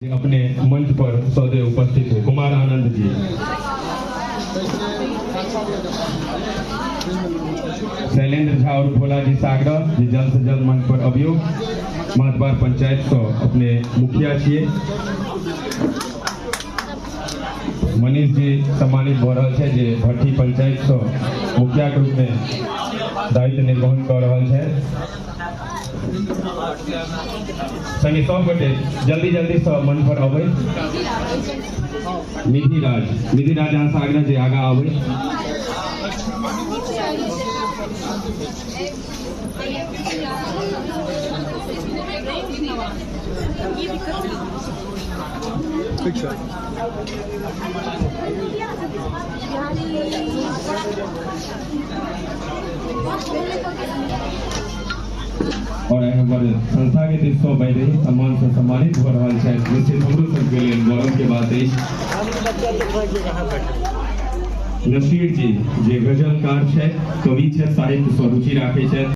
अपने मंच पर सदैव उपस्थित है कुमार आनंद जी। शैलेंद्र झा और भोला जी सागरा जी जल्द से जल्द मंच पर अभियो। महतबार पंचायत सो अपने मुखिया छे मनीष जी सम्मानित हो रहा है जे भट्टी पंचायत सो मुखिया के रूप में दायित्व निर्वहन कर रहा है। संगे सब गोटे जल्दी जल्दी सब मन पर आवे। निधि राज यहाँ से आगे जे आगा आवे। और संस्था के दिवस वैदेही सम्मान से सम्मानित हो रहा है। निश्चित हमरो सबके लिए गौरव के बात है। नसीर जी जे गजलकार है, कवि है, साहित्य स्वरुचि राखे है।